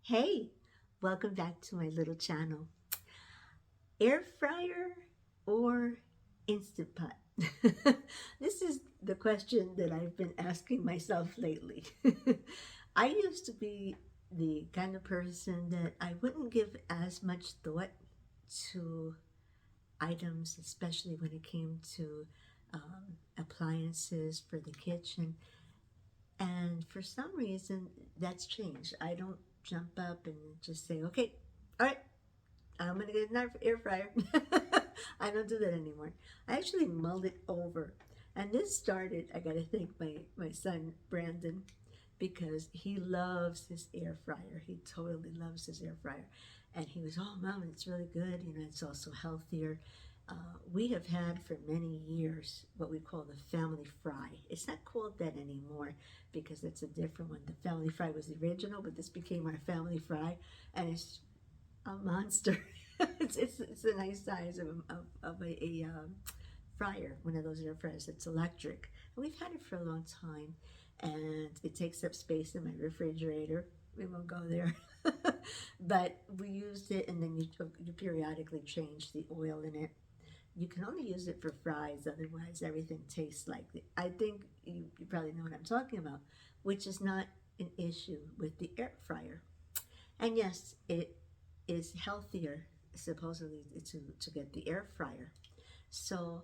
Hey, welcome back to my little channel. Air fryer or Instant Pot? This is the question that I've been asking myself lately. I used to be the kind of person that I wouldn't give as much thought to items, especially when it came to appliances for the kitchen. And for some reason, that's changed. I don't jump up and just say, okay, all right, I'm gonna get an air fryer. I don't do that anymore. I actually mulled it over. And this started, I gotta thank my son Brandon, because he loves his air fryer. He totally loves his air fryer. And he was, oh, Mom, it's really good. It's also healthier. We have had for many years what we call the family fry. It's not called that anymore because it's a different one. The family fry was the original, but this became our family fry, and it's a monster. It's a nice size of a fryer, one of those air fryers that's electric. And we've had it for a long time, and it takes up space in my refrigerator. We won't go there. But we used it, and then you periodically change the oil in it. You can only use it for fries, otherwise everything tastes like it. I think you probably know what I'm talking about, which is not an issue with the air fryer. And yes, it is healthier, supposedly, to get the air fryer. So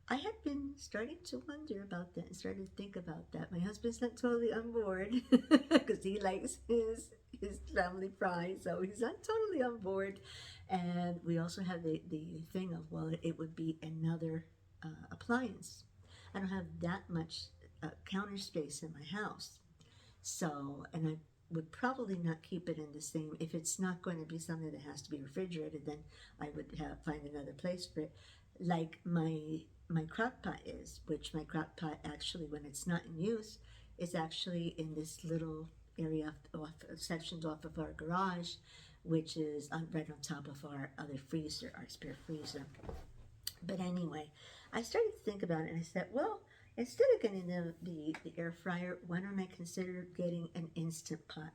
I had been starting to wonder about that and started to think about that. My husband's not totally on board because he likes his family fry, so he's not totally on board. And we also have the thing of, well, it would be another appliance. I don't have that much counter space in my house. So, and I would probably not keep it in the same, if it's not going to be something that has to be refrigerated, then I would find another place for it. Like my crock pot is, which my crock pot actually, when it's not in use, is actually in this little area sectioned off of our garage, which is right on top of our other freezer, our spare freezer. But anyway, I started to think about it, and I said, well, instead of getting the air fryer, why don't I consider getting an Instant Pot,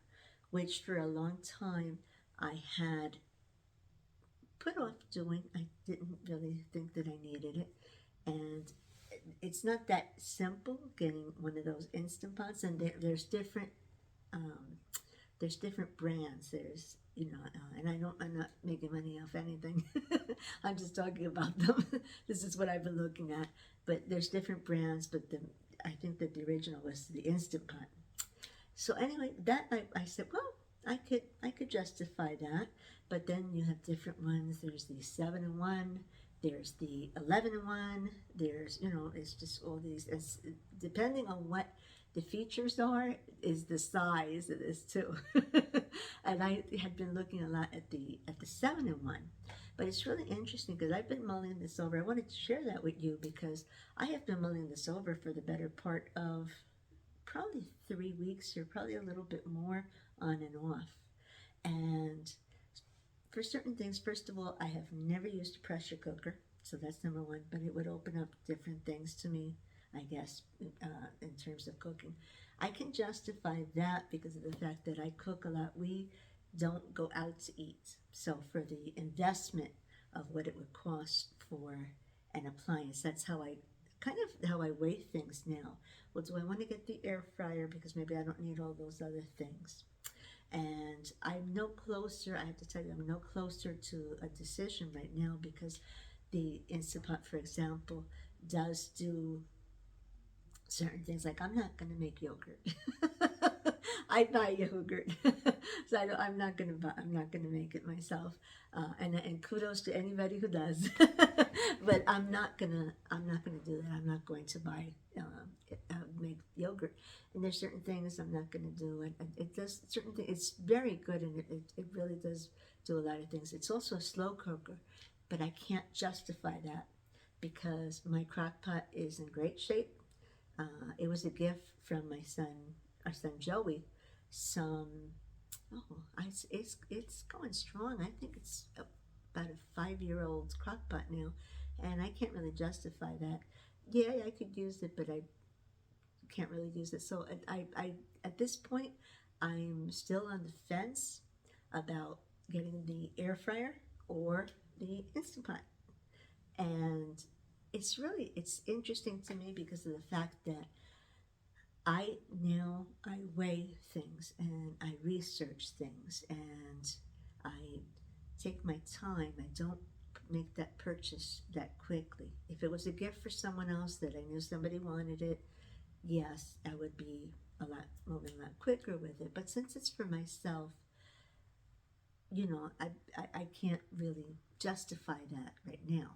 which for a long time I had put off doing. I didn't really think that I needed it. And it's not that simple getting one of those Instant Pots, and um, there's different brands. There's, and I'm not making money off anything. I'm just talking about them. This is what I've been looking at. But there's different brands, but I think that the original was the Instant Pot. So anyway, that I said, well, I could justify that. But then you have different ones. There's the 7-in-1. There's the 11-in-1. There's, it's just all these. Depending on what the features are, is the size of this too. And I had been looking a lot at the 7-in-1. But it's really interesting because I've been mulling this over. I wanted to share that with you because I have been mulling this over for the better part of probably 3 weeks, or probably a little bit more, on and off. And for certain things, first of all, I have never used a pressure cooker, so that's number one, but it would open up different things to me, I guess, in terms of cooking. I can justify that because of the fact that I cook a lot. We don't go out to eat, so for the investment of what it would cost for an appliance, that's how I weigh things now. Well, do I want to get the air fryer because maybe I don't need all those other things? And I'm no closer, I have to tell you, I'm no closer to a decision right now because the Instant Pot, for example, does do certain things. Like, I'm not going to make yogurt. I buy yogurt, so I'm not gonna make it myself. And kudos to anybody who does. But I'm not gonna do that. I'm not going to buy make yogurt. And there's certain things I'm not gonna do. And it does certain things. It's very good, and it really does do a lot of things. It's also a slow cooker, but I can't justify that because my crock pot is in great shape. It was a gift from our son Joey. Some, it's going strong. I think it's about a 5-year-old crock pot now, and I can't really justify that. Yeah, I could use it, but I can't really use it. So I at this point, I'm still on the fence. about getting the air fryer or the Instant Pot. And it's interesting to me because of the fact that I weigh things and I research things and I take my time. I don't make that purchase that quickly. If it was a gift for someone else that I knew somebody wanted it, yes, I would be moving a lot quicker with it. But since it's for myself, I can't really justify that right now.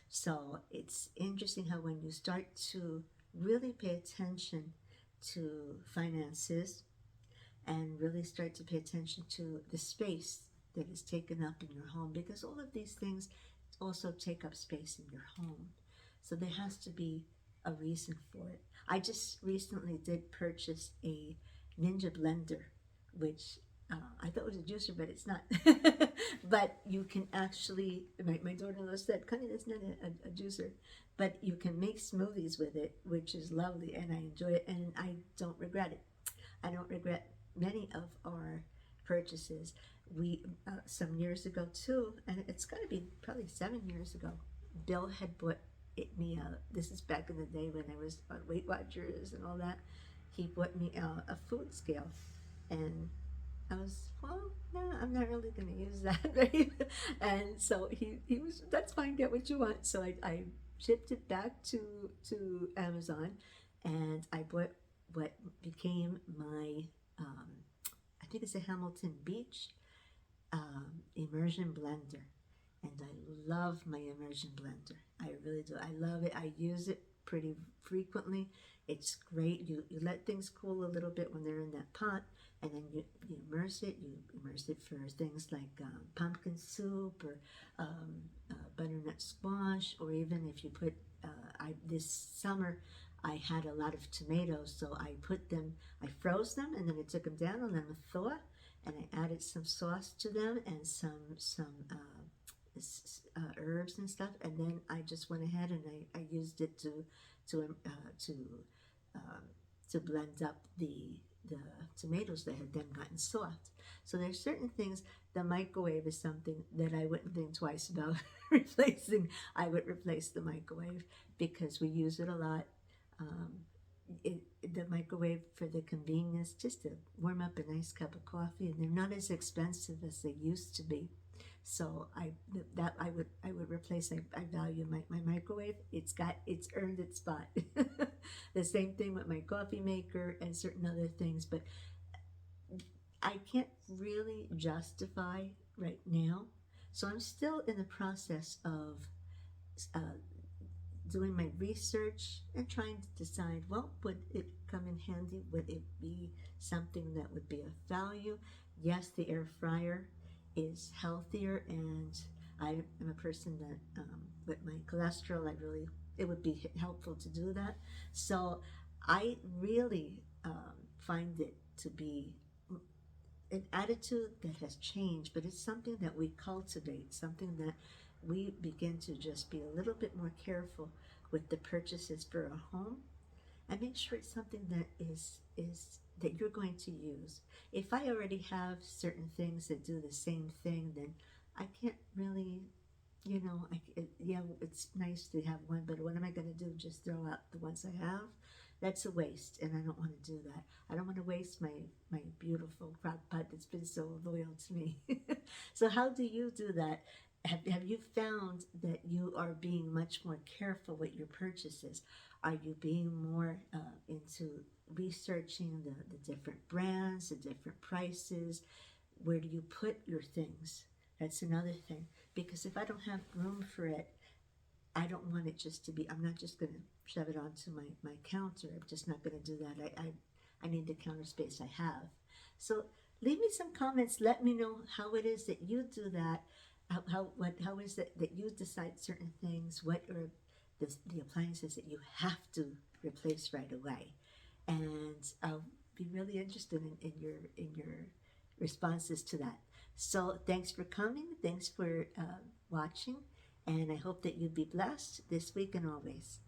So it's interesting how when you start to really pay attention to finances and really start to pay attention to the space that is taken up in your home, because all of these things also take up space in your home. So there has to be a reason for it. I just recently did purchase a Ninja blender, which I thought was a juicer, but it's not. But you can actually, my daughter-in-law said, Connie, that's not a juicer. But you can make smoothies with it, which is lovely, and I enjoy it, and I don't regret it. I don't regret many of our purchases. We, some years ago too, and it's got to be probably 7 years ago, Bill had bought me this is back in the day when I was on Weight Watchers and all that. He bought me a food scale, and I was, well, no, I'm not really going to use that, right? And so he was, that's fine, get what you want. So I shipped it back to Amazon, and I bought what became my, I think it's a Hamilton Beach immersion blender. And I love my immersion blender. I really do. I love it. I use it pretty frequently. It's great. You let things cool a little bit when they're in that pot, and then you immerse it. You immerse it for things like pumpkin soup or butternut squash, or even if you put, this summer I had a lot of tomatoes, so I froze them, and then I took them down and let them thaw, and I added some sauce to them and some herbs and stuff, and then I just went ahead and I used it to blend up the tomatoes that had then gotten soft. So there's certain things. The microwave is something that I wouldn't think twice about replacing. I would replace the microwave because we use it a lot. The microwave for the convenience, just to warm up a nice cup of coffee, and they're not as expensive as they used to be. So I would replace. I value my microwave. It's earned its spot. The same thing with my coffee maker and certain other things, but I can't really justify right now. So I'm still in the process of doing my research and trying to decide, well, would it come in handy? Would it be something that would be of value? Yes, the air fryer is healthier, and I am a person that with my cholesterol, it would be helpful to do that. So I really find it to be an attitude that has changed, but it's something that we cultivate, something that we begin to just be a little bit more careful with the purchases for a home, and make sure it's something that is that you're going to use. If I already have certain things that do the same thing, then I can't really, yeah, it's nice to have one, but what am I going to do? Just throw out the ones I have? That's a waste, and I don't want to do that. I don't want to waste my beautiful crock pot that's been so loyal to me. So how do you do that? Have you found that you are being much more careful with your purchases? Are you being more into researching the different brands, the different prices? Where do you put your things? That's another thing. Because if I don't have room for it, I don't want it just to be, I'm not just going to shove it onto my counter. I'm just not going to do that. I need the counter space I have. So leave me some comments. Let me know how it is that you do that. How is it that you decide certain things? What are the appliances that you have to replace right away? And I'll be really interested in your responses to that. So thanks for coming. Thanks for watching. And I hope that you be blessed this week and always.